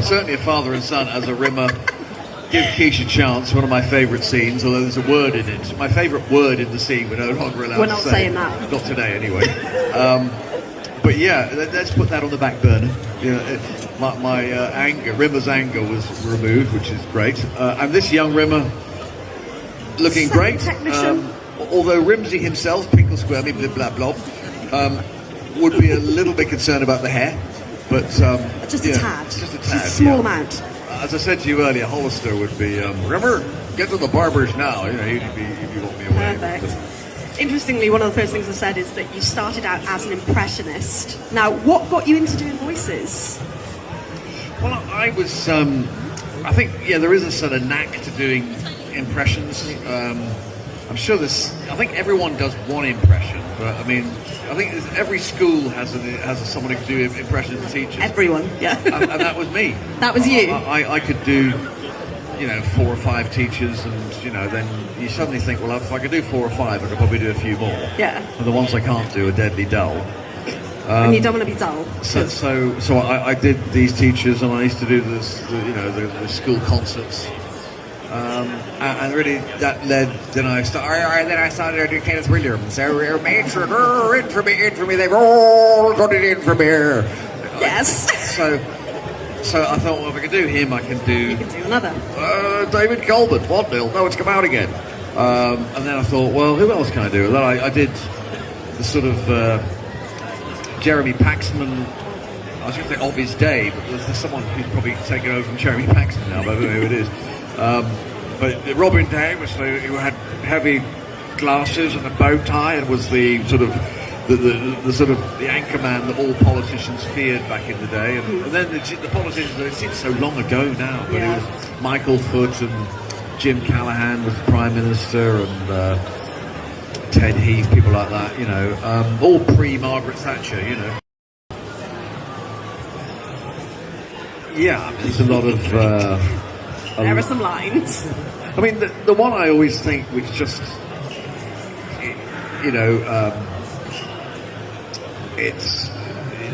certainly a father and son as a rimmer. Give Quiche a chance, one of my favourite scenes, although there's a word in it. My favourite word in the scene we're no longer allowed to say. We're not saying that. Not today, anyway. But yeah, let's put that on the back burner. My anger, Rimmer's anger was removed, which is great. And this young Rimmer, looking great. Although Rimsey himself, Pinkle Squirmy, blah, blah, blah, would be a little bit concerned about the hair. But just a tad. Just a tad. Just a small amount. As I said to you earlier, Hollister would be, Rimmer, get to the barbers now. He'd want me away. Perfect. Interestingly, one of the first things I said is that you started out as an impressionist. Now, what got you into doing voices? Well, I was, I think, there is a sort of knack to doing impressions. I'm sure I think everyone does one impression, but I mean, I think every school has someone who can do impressions of teachers. Everyone, yeah. and that was me. That was you. I could do, 4 or 5 teachers, and then you suddenly think, well, if I could do 4 or 5, I could probably do a few more. Yeah. And the ones I can't do are deadly dull. And you don't want to be dull. So I did these teachers, and I used to do the school concerts. And really, that led. Then I started educating Williams. So major in for me. They've all got it in from here. Yes. So I thought, well, if I can do him, I can do. You can do another. David Colbert, 1-0. No, it's come out again. And then I thought, well, who else can I do? And then I did the sort of Jeremy Paxman. I was going to say of his day, but there's someone who's probably taken over from Jeremy Paxman now. But I don't know who it is. But Robin Davis, who had heavy glasses and a bow tie, and was the sort of the anchor man that all politicians feared back in the day. And then the politicians, it seems so long ago now, but it was Michael Foot and Jim Callaghan was the Prime Minister, and Ted Heath, people like that, all pre-Margaret Thatcher, Yeah, there's a lot of... There are some lines. I mean, the one I always think, which just, it's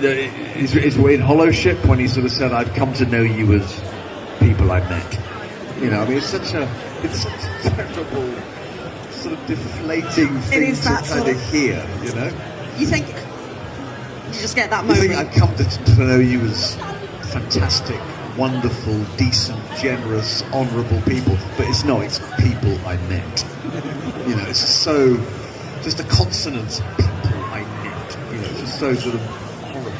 in Hollow Ship when he sort of said, "I've come to know you as people I met." I mean, it's such a terrible, sort of deflating thing to kind of hear. You think you just get that You moment. think I've come to know you as fantastic, wonderful, decent, generous, honourable people, but it's not. It's people I met. It's just a consonant. People I met. It's just so sort of horrible.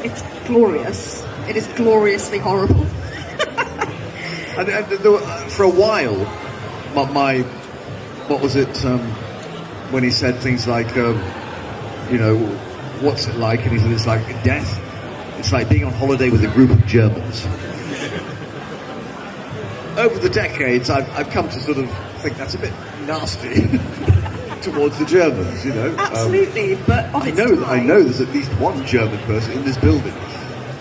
It's glorious. It is gloriously horrible. and there were, for a while, what was it when he said things like, what's it like? And he said it's like death. It's like being on holiday with a group of Germans. Over the decades, I've come to sort of think that's a bit nasty towards the Germans, Absolutely, but I know there's at least one German person in this building.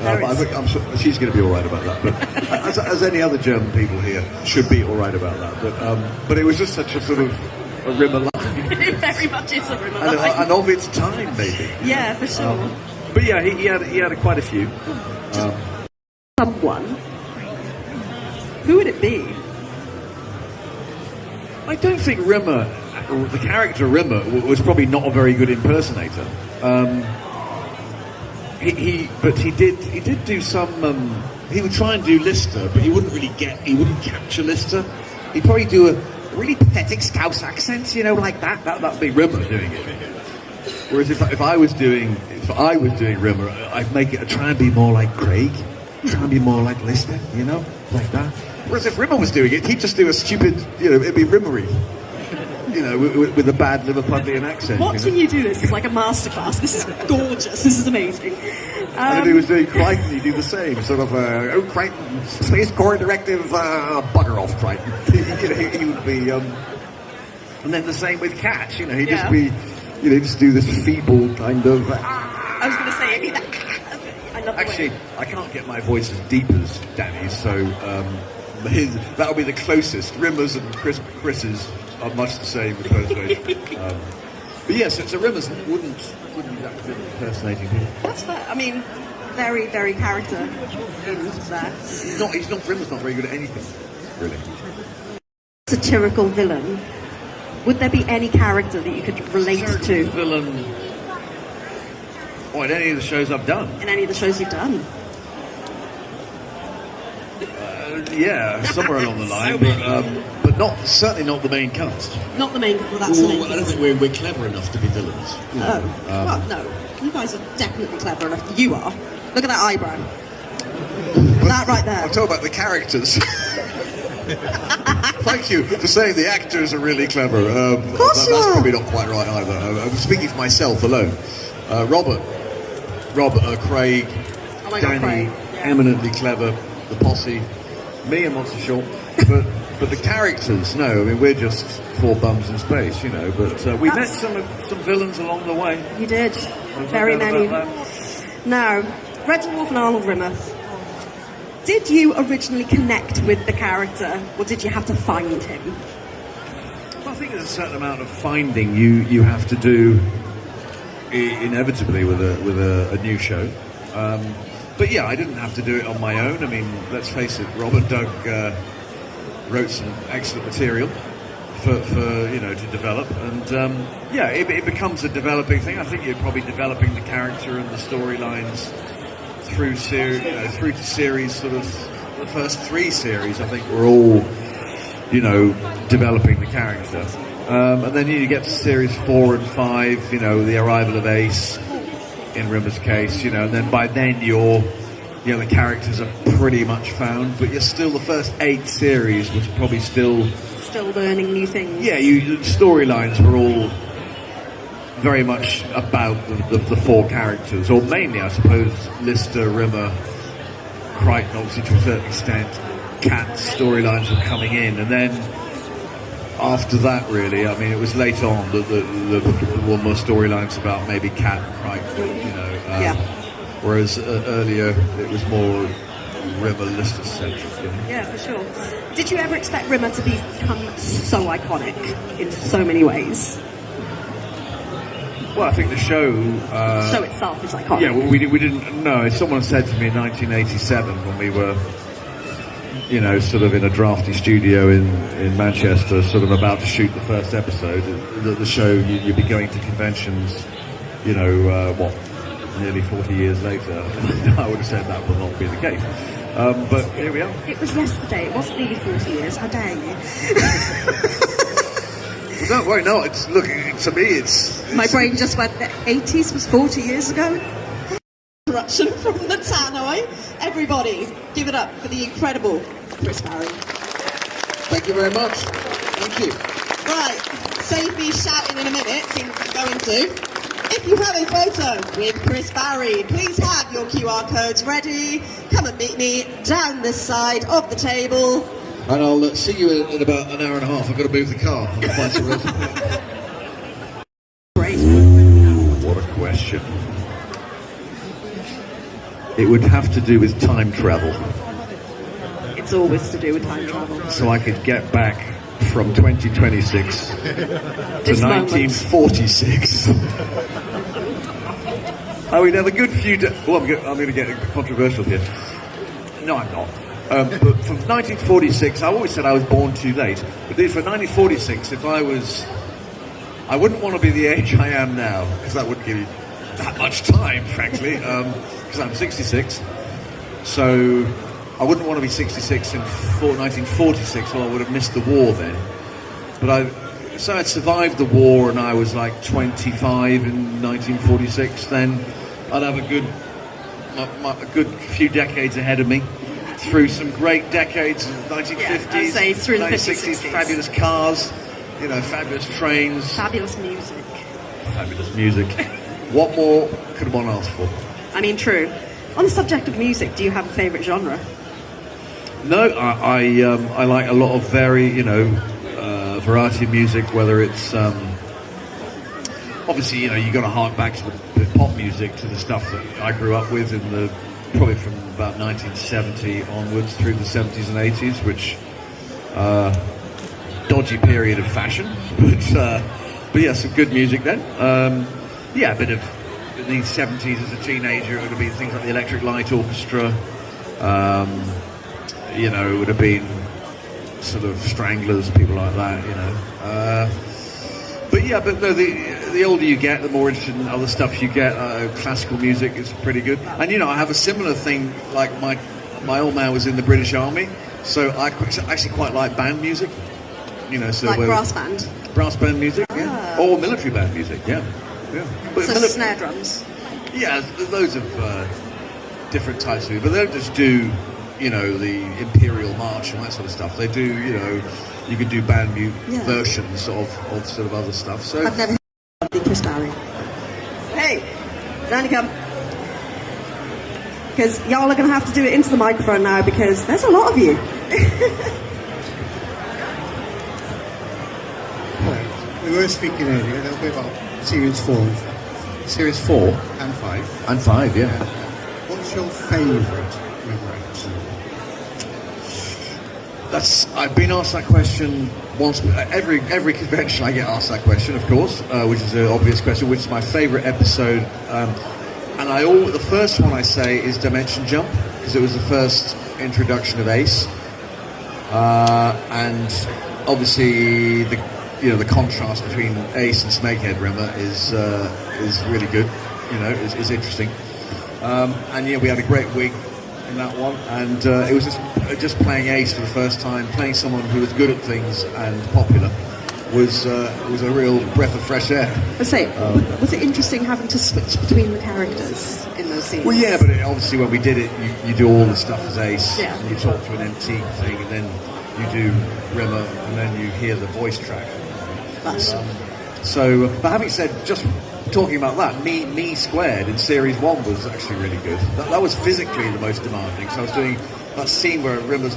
I'm sure she's going to be all right about that. But as any other German people here should be all right about that. But it was just such a sort of a rimmer line. It very much is a rimmer line. And of its time, maybe. Yeah, for sure. But yeah, he had quite a few. Someone. Who would it be? I don't think Rimmer, the character Rimmer, was probably not a very good impersonator. He did do some. He would try and do Lister, but he wouldn't capture Lister. He'd probably do a really pathetic Scouse accent, like that. That'd be Rimmer doing it. Whereas if I was doing Rimmer, I'd make it try and be more like Craig, try and be more like Lister, like that. Whereas if Rimmer was doing it, he'd just do a stupid, it'd be Rimmery, with a bad Liverpudlian accent. Watching you do this is like a masterclass. This is gorgeous. This is amazing. And if he was doing Crichton, he'd do the same. Sort of, Crichton, Space Corps Directive, bugger off, Crichton. He would be, and then the same with Catch, he'd just be, just do this feeble kind of... I was going to say, I love the Actually, way. I can't get my voice as deep as Danny's, so that'll be the closest. Rimmer's and Chris's are much the same impersonation. But yes, so Rimmer's wouldn't be that good at impersonating people. That's fair. I mean, very, very character in there. Rimmer's not very good at anything, really. Satirical villain. Would there be any character that you could relate to? Villain. Oh, in any of the shows I've done. In any of the shows you've done? Yeah, somewhere along the line, but certainly not the main cast. Not the main. Well, that's the main. I don't think we're clever enough to be villains. Well, no. You guys are definitely clever enough. You are. Look at that eyebrow. That right there. I'm talking about the characters. Thank you for saying the actors are really clever. Of course you that's are. probably not quite right either. I'm speaking for myself alone. Robert, Craig, Oh my God, Danny, Craig. Yeah. eminently clever. The posse, me and Monster Short. But the characters, no. I mean, we're just four bums in space, you know. But we met some villains along the way. You did. Very many. Now, Red Dwarf and Arnold Rimmer. Did you originally connect with the character, or did you have to find him? Well, I think there's a certain amount of finding you have to do inevitably with a new show. But yeah, I didn't have to do it on my own. I mean, let's face it, Robert Doug wrote some excellent material for to develop, and yeah, it becomes a developing thing. I think you're probably developing the character and the storylines through to series sort of the first 3 series. I think we're all developing the character, and then you get to series 4 and 5. The arrival of Ace in Rimmer's case, and then by then the characters are pretty much found, but you're still, the first 8 series was probably still learning new things. Yeah, the storylines were all very much about the 4 characters, or mainly, I suppose, Lister, Rimmer, Crichton, obviously to a certain extent. Cat's storylines were coming in, and then after that, really, I mean, it was later on that there were more storylines about maybe Cat and Crichton, Yeah. Whereas earlier it was more Rimmer, Lister centric. Yeah, for sure. Did you ever expect Rimmer to become so iconic in so many ways? Well, I think the show itself is iconic. Yeah, well, we didn't know. Someone said to me in 1987 when we were, sort of in a drafty studio in Manchester, sort of about to shoot the first episode, that the show you'd be going to conventions, nearly 40 years later. I would have said that will not be the case. But here we are. It was yesterday. It wasn't nearly 40 years. How dare you? Don't worry, no. To me, it's My brain just went, the 80s was 40 years ago? Interruption from the tannoy. Everybody, give it up for the incredible Chris Barrie. Thank you very much. Thank you. Right, save me shouting in a minute, seems I'm going to. If you have a photo with Chris Barrie, please have your QR codes ready. Come and meet me down this side of the table. And I'll see you in about an hour and a half. I've got to move the car. Great. What a question. It would have to do with time travel. It's always to do with time travel. So I could get back from 2026 to This moment. 1946. Oh, we'd have a good few well, I'm going to get controversial here. No, I'm not. But from 1946, I always said I was born too late. But then for 1946, I wouldn't want to be the age I am now, because that wouldn't give you that much time, frankly, because I'm 66. So I wouldn't want to be 66 in 1946, or I would have missed the war then. But so I'd survived the war, and I was like 25 in 1946. Then I'd have a good few decades ahead of me, through some great decades in the 1950s, Yeah, I'd say through the 1960s, 50s, 60s. fabulous cars, fabulous trains, Fabulous music. fabulous music. What more could one ask for? I mean, true. On the subject of music, do you have a favourite genre? No, I like a lot of variety of music, whether it's obviously you got to hark back to the pop music, to the stuff that I grew up with probably from about 1970 onwards through the 70s and 80s, which dodgy period of fashion, but yeah, some good music then. Yeah, a bit of in the 70s as a teenager, it would have been things like the Electric Light Orchestra. You know, it would have been sort of Stranglers, people like that. You know. But yeah, but no, the older you get, the more interested in other stuff you get. Classical music is pretty good. And you know, I have a similar thing. Like my old man was in the British Army, so I actually quite like band music. You know, so like brass band. Brass band music, yeah, or military band music, yeah. But so snare drums. Yeah, there's loads of different types of it, but they don't just do, you know, the Imperial March and that sort of stuff. They do, you know, you could do band versions of sort of other stuff. So I've never heard of Chris Barrie. Hey, down you come. Because y'all are going to have to do it into the microphone now because there's a lot of you. We were speaking earlier a little bit about Series 4. Series 4 And 5. and 5, yeah. What's your favourite River episode? I've been asked that question once. Every convention I get asked that question, of course, which is an obvious question. Which is my favourite episode? And the first one I say is Dimension Jump because it was the first introduction of Ace, and obviously the contrast between Ace and Snakehead Rimmer is really good. You know, is interesting. And yeah, we had a great week in that one, and it was just playing Ace for the first time, playing someone who was good at things and popular was a real breath of fresh air. I say, was it interesting having to switch between the characters in those scenes? Well, yeah, but obviously when we did it, you do all the stuff as Ace, yeah. And you talk to an MT thing, and then you do Rimmer, and then you hear the voice track. So, but having said, just talking about that, me squared in Series 1 was actually really good. That was physically the most demanding. So I was doing that scene where Rimmer's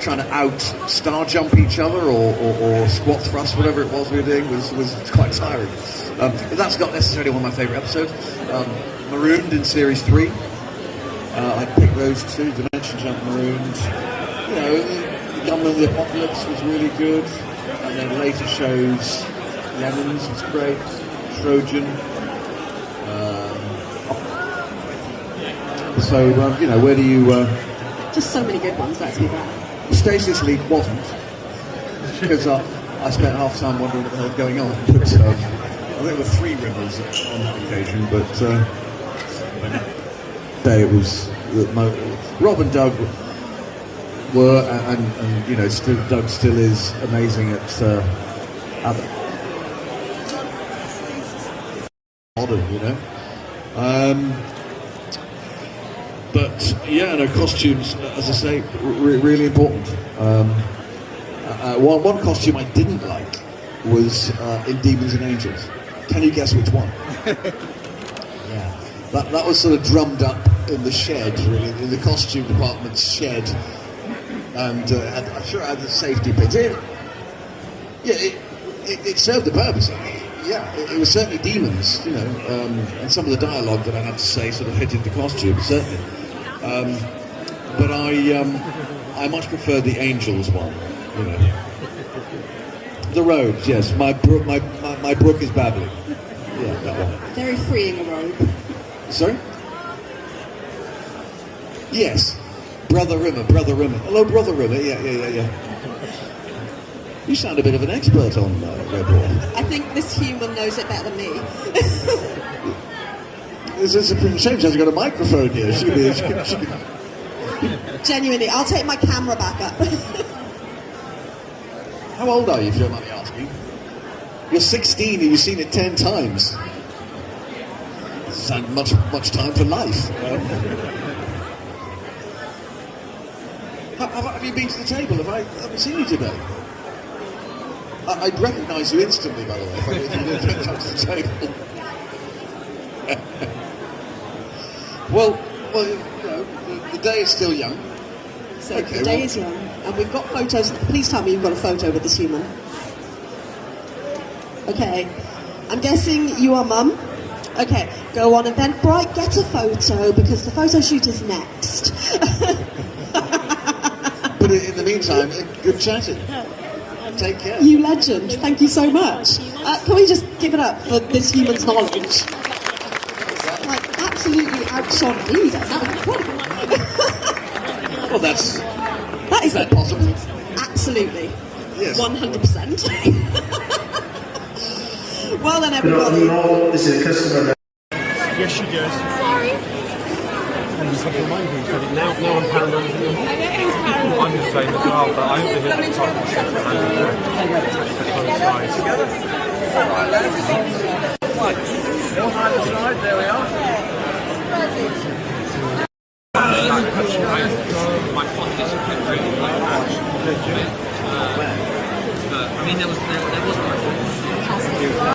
trying to out star jump each other or squat thrust, whatever it was we were doing, was quite tiring. But that's not necessarily one of my favourite episodes. Marooned in Series 3. I picked those two, Dimension Jump, Marooned. You know, Gunman of the Apocalypse was really good. And then later shows, Lemons was great, Trojan. You know, where do you... Just so many good ones, let's be fair. Stasis League wasn't, because I spent half time wondering what the hell was going on. But, I think there were 3 Rimmers on that occasion, but it was... Rob and Doug were, and you know, Doug still is amazing at modern, you know. But yeah, no, costumes, as I say, really important. One costume I didn't like was in Demons and Angels. Can you guess which one? Yeah, that was sort of drummed up in the shed, really, in the costume department's shed. And I'm sure it had the safety pins. It served a purpose. Yeah, it was certainly demons, you know, and some of the dialogue that I had to say sort of fitted the costume, certainly. But I much preferred the Angels one, you know. The robes, yes. My brook is babbling. Yeah, that one. Very freeing a robe. Sorry? Yes. Brother Rimmer. Hello, Brother Rimmer. Yeah. You sound a bit of an expert on Red War. I think this human knows it better than me. It's a shame she hasn't got a microphone here. She could... Genuinely, I'll take my camera back up. How old are you, if you don't mind me asking? You're 16 and you've seen it 10 times. This isn't much time for life. Have you been to the table? Haven't seen you today? I'd recognise you instantly, by the way, if you didn't come to the table. Well, you know, the day is still young. So okay, the day is young, and we've got photos. Please tell me you've got a photo with this human. Okay, I'm guessing you are Mum. Okay, go on Eventbrite, get a photo, because the photo shoot is next. But in the meantime, good chatting. Take care. You legend. Thank you so much. Can we just give it up for this human's knowledge? match on leader. That was incredible. Well, that's That is that possible. absolutely. Yes. 100%. Well then, Good afternoon everybody. all, this is a customer. Yes, she does. Sorry. And he's got to remind me, so now I'm paranoid. I'm the same as well, but I hope they hit the top of the set and together. There we are. My fondness for it really like that. But I mean, there was much.